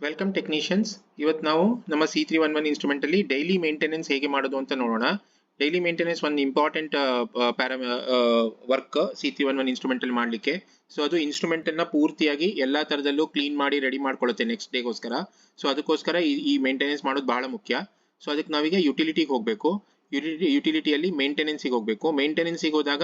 Welcome technicians. ಇವತ್ತು ನಾವು ನಮ್ಮ C311 ಇನ್ಸ್ಟ್ರೂಮೆಂಟ್ ಅಲ್ಲಿ ಡೈಲಿ ಮೇಂಟೆನೆನ್ಸ್ ಹೇಗೆ ಮಾಡೋದು ಅಂತ ನೋಡೋಣ. ಡೈಲಿ ಮೇಂಟೆನೆನ್ಸ್ ಒಂದು ಇಂಪಾರ್ಟೆಂಟ್ ವರ್ಕ್ C311 ಇನ್ಸ್ಟ್ರೂಮೆಂಟ್ ಅಲ್ಲಿ ಮಾಡ್ಲಿಕ್ಕೆ. ಸೊ ಅದು ಇನ್ಸ್ಟ್ರೂಮೆಂಟ್ ಅನ್ನ ಪೂರ್ತಿಯಾಗಿ ಎಲ್ಲಾ ತರದಲ್ಲೂ ಕ್ಲೀನ್ ಮಾಡಿ ರೆಡಿ ಮಾಡ್ಕೊಳ್ಳುತ್ತೆ ನೆಕ್ಸ್ಟ್ ಡೇಗೋಸ್ಕರ. ಸೊ ಅದಕ್ಕೋಸ್ಕರ ಈ ಮೇಂಟೆನೆನ್ಸ್ ಮಾಡೋದು ಬಹಳ ಮುಖ್ಯ. ಸೊ ಅದಕ್ಕೆ ನಾವೀಗ ಯುಟಿಲಿಟಿಗೆ ಹೋಗ್ಬೇಕು. ಯುಟಿಲಿಟಿಯಲ್ಲಿ ಮೇಂಟೆನೆನ್ಸಿಗೆ ಹೋಗ್ಬೇಕು. ಮೇಂಟೆನೆನ್ಸಿಗೆ ಹೋದಾಗ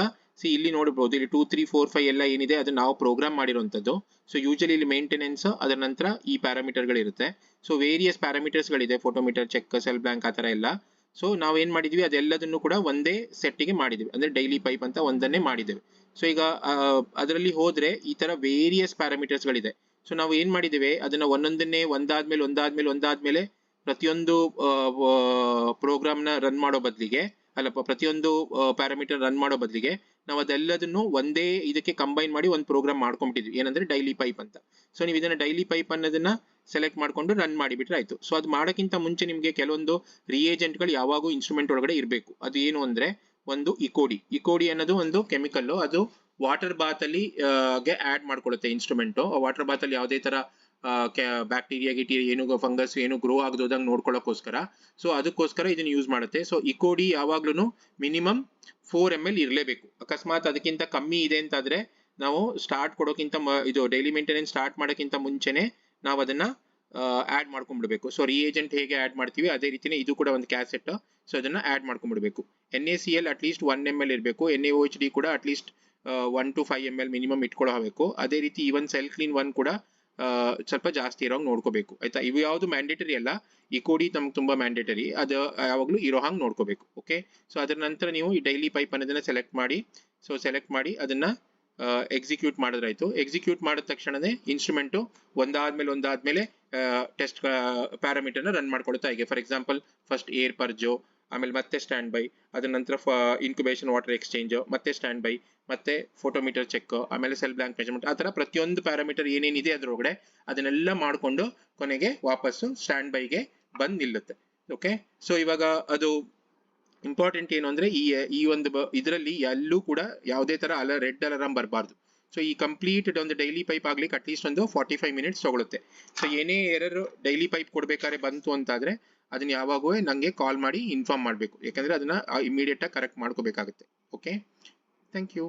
ಇಲ್ಲಿ ನೋಡಬಹುದು, ಇಲ್ಲಿ 2 3 4 5 ಎಲ್ಲ ಏನಿದೆ ಅದನ್ನ ನಾವು ಪ್ರೋಗ್ರಾಮ್ ಮಾಡಿರುವಂತದ್ದು. ಸೊ ಯೂಶಲಿ ಇಲ್ಲಿ ಮೇಂಟೆನೆನ್ಸ್, ಅದರ ನಂತರ ಈ ಪ್ಯಾರಾಮೀಟರ್ ಗಳಿರುತ್ತೆ. ಸೊ ವೇರಿಯಸ್ ಪ್ಯಾರಾಮೀಟರ್ಸ್ ಗಳಿದೆ, ಫೋಟೋಮೀಟರ್, ಚೆಕ್, ಸೆಲ್ ಬ್ಲಾಂಕ್ ಆ ತರ ಎಲ್ಲ. ಸೊ ನಾವ್ ಏನ್ ಮಾಡಿದ್ವಿ, ಅದೆಲ್ಲದನ್ನು ಕೂಡ ಒಂದೇ ಸೆಟ್ಗೆ ಮಾಡಿದ್ವಿ, ಅಂದ್ರೆ ಡೈಲಿ ಪೈಪ್ ಅಂತ ಒಂದನ್ನೇ ಮಾಡಿದ್ದೇವೆ. ಸೊ ಈಗ ಅದರಲ್ಲಿ ಹೋದ್ರೆ ಈ ತರ ವೇರಿಯಸ್ ಪ್ಯಾರಾಮೀಟರ್ಸ್ ಗಳಿದೆ. ಸೊ ನಾವು ಏನ್ ಮಾಡಿದ್ದೇವೆ, ಅದನ್ನ ಒಂದೊಂದನ್ನೇ ಒಂದಾದ್ಮೇಲೆ ಪ್ರತಿಯೊಂದು ಪ್ರೋಗ್ರಾಮ್ ನ ರನ್ ಮಾಡೋ ಬದಲಿಗೆ, ಪ್ರತಿಯೊಂದು ಪ್ಯಾರಾಮೀಟರ್ ರನ್ ಮಾಡೋ ಬದಲಿಗೆ ನಾವು ಅದೆಲ್ಲದನ್ನು ಒಂದೇ ಇದಕ್ಕೆ ಕಂಬೈನ್ ಮಾಡಿ ಒಂದು ಪ್ರೋಗ್ರಾಮ್ ಮಾಡ್ಕೊಂಡ್ಬಿಟ್ಟಿದ್ವಿ, ಏನಂದ್ರೆ ಡೈಲಿ ಪೈಪ್ ಅಂತ. ಸೊ ನೀವು ಇದನ್ನ ಡೈಲಿ ಪೈಪ್ ಅನ್ನೋದನ್ನ ಸೆಲೆಕ್ಟ್ ಮಾಡ್ಕೊಂಡು ರನ್ ಮಾಡಿಬಿಟ್ರೆ ಆಯ್ತು. ಸೊ ಅದು ಮಾಡೋಕ್ಕಿಂತ ಮುಂಚೆ ನಿಮಗೆ ಕೆಲವೊಂದು ರಿಯೇಜೆಂಟ್ ಗಳು ಯಾವಾಗೂ ಇನ್ಸ್ಟ್ರೂಮೆಂಟ್ ಒಳಗಡೆ ಇರಬೇಕು. ಅದು ಏನು ಅಂದ್ರೆ, ಒಂದು ಇಕೋಡಿ ಅನ್ನೋದು ಒಂದು ಕೆಮಿಕಲ್. ಅದು ವಾಟರ್ ಬಾತ್ ಅಲ್ಲಿ ಆಡ್ ಮಾಡ್ಕೊಳ್ಳುತ್ತೆ ಇನ್ಸ್ಟ್ರೂಮೆಂಟ್. ವಾಟರ್ ಬಾತ್ ಅಲ್ಲಿ ಯಾವುದೇ ತರ ಬ್ಯಾಕ್ಟೀರಿಯಾ ಏನು ಫಂಗಸ್ ಏನು ಗ್ರೋ ಆಗದಂಗೆ ನೋಡ್ಕೊಳ್ಳೋಕೋಸ್ಕರ. ಸೊ ಅದಕ್ಕೋಸ್ಕರ ಇದನ್ನ ಯೂಸ್ ಮಾಡುತ್ತೆ. ಸೊ ಇಕೋಡಿ ಯಾವಾಗ್ಲೂ ಮಿನಿಮಮ್ 4 ml ಇರಲೇಬೇಕು. ಅಕಸ್ಮಾತ್ ಅದಕ್ಕಿಂತ ಕಮ್ಮಿ ಇದೆ ಅಂತಾದ್ರೆ ನಾವು ಸ್ಟಾರ್ಟ್ ಕೊಡೋಕ್ಕಿಂತ ಇದು ಡೈಲಿ ಮೇಂಟೆನೆನ್ಸ್ ಸ್ಟಾರ್ಟ್ ಮಾಡೋಕ್ಕಿಂತ ಮುಂಚೆನೆ ನಾವು ಅದನ್ನ ಆಡ್ ಮಾಡ್ಕೊಂಡ್ಬಿಡ್ಬೇಕು. ಸೊ ರಿಯೇಜೆಂಟ್ ಹೇಗೆ ಆಡ್ ಮಾಡ್ತೀವಿ ಅದೇ ರೀತಿನೇ ಇದು ಕೂಡ ಒಂದು ಕ್ಯಾಸೆಟ್. ಸೊ ಅದನ್ನ ಆಡ್ ಮಾಡ್ಕೊಂಡ್ಬಿಡ್ಬೇಕು. NaCl ಅಟ್ಲೀಸ್ಟ್ 1 ml ಇರಬೇಕು. NaOHD ಕೂಡ ಅಟ್ಲೀಸ್ಟ್ 1 to 5 ml ಮಿನಿಮಮ್ ಇಟ್ಕೊಳ್ಳಬೇಕು. ಅದೇ ರೀತಿ ಈವನ್ ಸೆಲ್ ಕ್ಲೀನ್ 1 ಕೂಡ ಸ್ವಲ್ಪ ಜಾಸ್ತಿ ಇರೋ ನೋಡ್ಕೋಬೇಕು, ಆಯ್ತಾ. ಇವು ಯಾವ್ದು ಮ್ಯಾಂಡೇಟರಿ ಅಲ್ಲ, ಇಕೋಡಿ ನಮ್ಗೆ ತುಂಬಾ ಮ್ಯಾಂಡೇಟರಿ, ಅದು ಯಾವಾಗ್ಲೂ ಇರೋ ಹಂಗೆ ನೋಡ್ಕೋಬೇಕು. ಓಕೆ. ಸೊ ಅದರ ನಂತರ ನೀವು ಈ ಡೈಲಿ ಪೈಪ್ ಅನ್ನೋದನ್ನ ಸೆಲೆಕ್ಟ್ ಮಾಡಿ ಅದನ್ನ ಎಕ್ಸಿಕ್ಯೂಟ್ ಮಾಡಿದ್ರಾಯ್ತು. ಎಕ್ಸಿಕ್ಯೂಟ್ ಮಾಡಿದ ತಕ್ಷಣನೇ ಇನ್ಸ್ಟ್ರೂಮೆಂಟ್ ಒಂದಾದ್ಮೇಲೆ ಟೆಸ್ಟ್ ಪ್ಯಾರಾಮೀಟರ್ ನ ರನ್ ಮಾಡ್ಕೊಳ್ತಾ ಇದೆ. ಫಾರ್ ಎಕ್ಸಾಂಪಲ್ ಫಸ್ಟ್ ಏರ್ ಪರ್ಜೋ, ಆಮೇಲೆ ಮತ್ತೆ ಸ್ಟ್ಯಾಂಡ್ ಬೈ, ಅದರ ನಂತರ ಇನ್ಕ್ಯುಬೇಷನ್ ವಾಟರ್ ಎಕ್ಸ್ಚೇಂಜ್, ಮತ್ತೆ ಸ್ಟ್ಯಾಂಡ್ ಬೈ, ಮತ್ತೆ ಫೋಟೋಮೀಟರ್ ಚೆಕ್, ಆಮೇಲೆ ಸೆಲ್ ಬ್ಲಾಂಕ್ ಮೆಜರ್ಮೆಂಟ್, ಆ ತರ ಪ್ರತಿಯೊಂದು ಪ್ಯಾರಾಮೀಟರ್ ಏನೇನಿದೆ ಅದ್ರೊಳಗಡೆ ಅದನ್ನೆಲ್ಲ ಮಾಡ್ಕೊಂಡು ಕೊನೆಗೆ ವಾಪಸ್ಸು ಸ್ಟ್ಯಾಂಡ್ ಬೈಗೆ ಬಂದ್ ನಿಲ್ಲುತ್ತೆ. ಓಕೆ. ಸೊ ಇವಾಗ ಅದು ಇಂಪಾರ್ಟೆಂಟ್ ಏನು ಅಂದ್ರೆ, ಈ ಒಂದು ಇದರಲ್ಲಿ ಎಲ್ಲೂ ಕೂಡ ಯಾವುದೇ ತರ ರೆಡ್ ಅಲಾರಾಮ್ ಬರಬಾರ್ದು. ಸೊ ಈ ಕಂಪ್ಲೀಟ್ ಒಂದು ಡೈಲಿ ಪೈಪ್ ಆಗ್ಲಿಕ್ಕೆ ಅಟ್ಲೀಸ್ಟ್ ಒಂದು 45 ಮಿನಿಟ್ಸ್ ತಗೊಳುತ್ತೆ. ಸೊ ಏನೇ ಎರರ್ ಡೈಲಿ ಪೈಪ್ ಕೊಡ್ಬೇಕಾದ್ರೆ ಬಂತು ಅಂತಾದ್ರೆ ಅದನ್ನ ಯಾವಾಗೂ ನಂಗೆ ಕಾಲ್ ಮಾಡಿ ಇನ್ಫಾರ್ಮ್ ಮಾಡಬೇಕು, ಯಾಕಂದ್ರೆ ಅದನ್ನ ಇಮಿಡಿಯೇಟ್ ಆಗಿ ಕರೆಕ್ಟ್ ಮಾಡ್ಕೋಬೇಕಾಗುತ್ತೆ. ಓಕೆ. Thank you.